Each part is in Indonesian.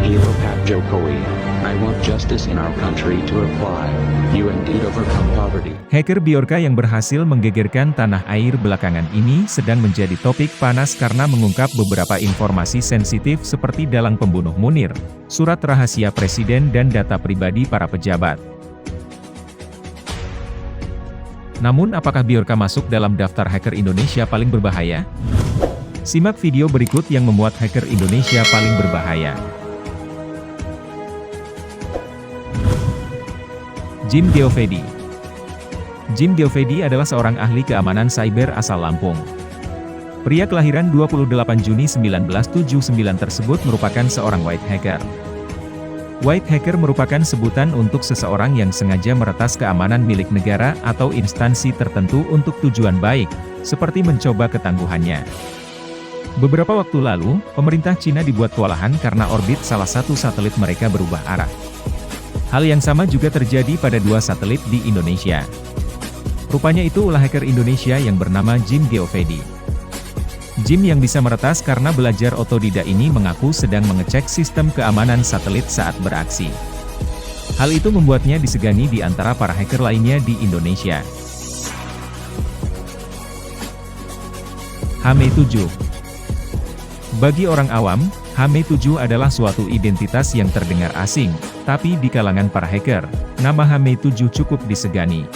Hero Pak Jokowi. I want justice in our country to apply. You indeed overcome poverty. Hacker Bjorka yang berhasil menggegerkan tanah air belakangan ini sedang menjadi topik panas karena mengungkap beberapa informasi sensitif seperti dalang pembunuh Munir, surat rahasia presiden dan data pribadi para pejabat. Namun apakah Bjorka masuk dalam daftar hacker Indonesia paling berbahaya? Simak video berikut yang memuat hacker Indonesia paling berbahaya. Jim Geovedi. Jim Geovedi adalah seorang ahli keamanan cyber asal Lampung. Pria kelahiran 28 Juni 1979 tersebut merupakan seorang white hacker. White hacker merupakan sebutan untuk seseorang yang sengaja meretas keamanan milik negara atau instansi tertentu untuk tujuan baik, seperti mencoba ketangguhannya. Beberapa waktu lalu, pemerintah Cina dibuat kewalahan karena orbit salah satu satelit mereka berubah arah. Hal yang sama juga terjadi pada dua satelit di Indonesia. Rupanya itu ulah hacker Indonesia yang bernama Jim Geovedi. Jim yang bisa meretas karena belajar otodidak ini mengaku sedang mengecek sistem keamanan satelit saat beraksi. Hal itu membuatnya disegani di antara para hacker lainnya di Indonesia. HME7. Bagi orang awam, HME7 adalah suatu identitas yang terdengar asing, tapi di kalangan para hacker, nama HME7 cukup disegani.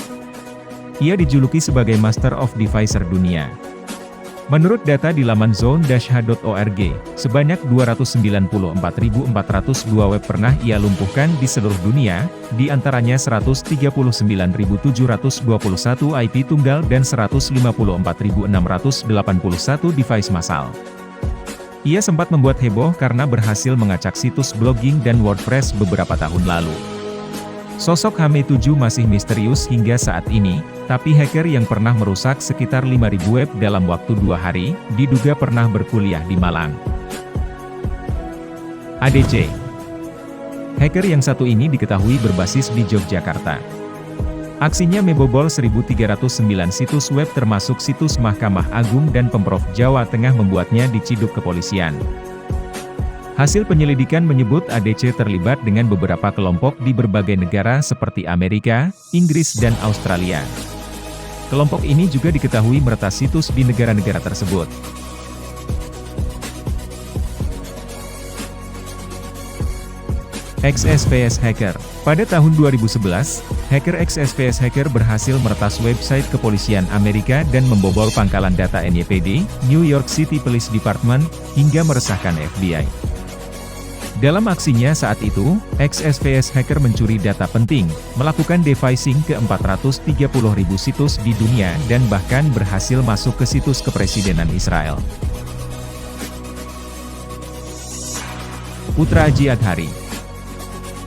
Ia dijuluki sebagai Master of Devicer dunia. Menurut data di laman zone-h.org, sebanyak 294.402 web pernah ia lumpuhkan di seluruh dunia, di antaranya 139.721 IP tunggal dan 154.681 device massal. Ia sempat membuat heboh karena berhasil mengacak situs blogging dan WordPress beberapa tahun lalu. Sosok HME7 masih misterius hingga saat ini, tapi hacker yang pernah merusak sekitar 5.000 web dalam waktu 2 hari, diduga pernah berkuliah di Malang. ADC. Hacker yang satu ini diketahui berbasis di Yogyakarta. Aksinya membobol 1.309 situs web termasuk situs Mahkamah Agung dan Pemprov Jawa Tengah membuatnya diciduk kepolisian. Hasil penyelidikan menyebut ADC terlibat dengan beberapa kelompok di berbagai negara seperti Amerika, Inggris dan Australia. Kelompok ini juga diketahui meretas situs di negara-negara tersebut. XSPS Hacker. Pada tahun 2011, hacker XSPS Hacker berhasil meretas website kepolisian Amerika dan membobol pangkalan data NYPD, New York City Police Department, hingga meresahkan FBI. Dalam aksinya saat itu, XSPS Hacker mencuri data penting, melakukan devising ke 430.000 situs di dunia dan bahkan berhasil masuk ke situs kepresidenan Israel. Putra Aji Adhari.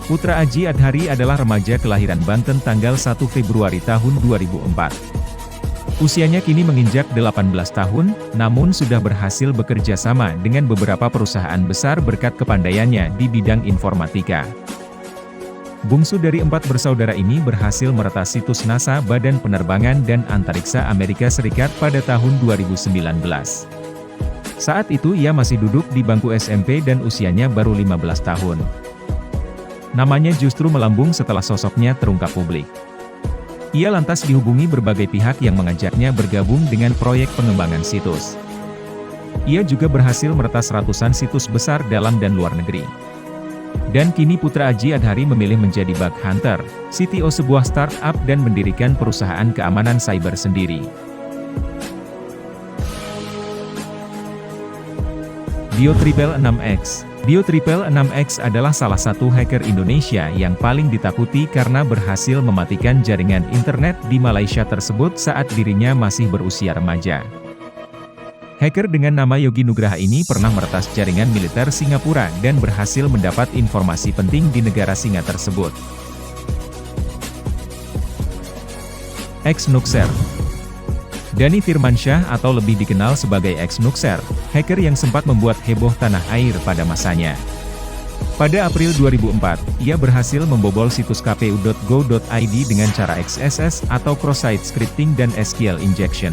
Putra Aji Adhari adalah remaja kelahiran Banten tanggal 1 Februari tahun 2004. Usianya kini menginjak 18 tahun, namun sudah berhasil bekerja sama dengan beberapa perusahaan besar berkat kepandaiannya di bidang informatika. Bungsu dari 4 bersaudara ini berhasil meretas situs NASA Badan Penerbangan dan Antariksa Amerika Serikat pada tahun 2019. Saat itu ia masih duduk di bangku SMP dan usianya baru 15 tahun. Namanya justru melambung setelah sosoknya terungkap publik. Ia lantas dihubungi berbagai pihak yang mengajaknya bergabung dengan proyek pengembangan situs. Ia juga berhasil meretas ratusan situs besar dalam dan luar negeri. Dan kini Putra Aji Adhari memilih menjadi bug hunter, CTO sebuah startup dan mendirikan perusahaan keamanan cyber sendiri. Dio6X. Dio6X adalah salah satu hacker Indonesia yang paling ditakuti karena berhasil mematikan jaringan internet di Malaysia tersebut saat dirinya masih berusia remaja. Hacker dengan nama Yogi Nugraha ini pernah meretas jaringan militer Singapura dan berhasil mendapat informasi penting di negara singa tersebut. X-Nuxer. Dhani Firmansyah atau lebih dikenal sebagai X-Nuxer, hacker yang sempat membuat heboh tanah air pada masanya. Pada April 2004, ia berhasil membobol situs kpu.go.id dengan cara XSS atau cross-site scripting dan SQL injection.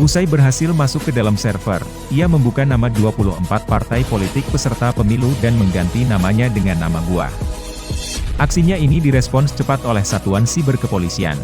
Usai berhasil masuk ke dalam server, ia membuka nama 24 partai politik peserta pemilu dan mengganti namanya dengan nama gua. Aksinya ini direspons cepat oleh Satuan Siber Kepolisian.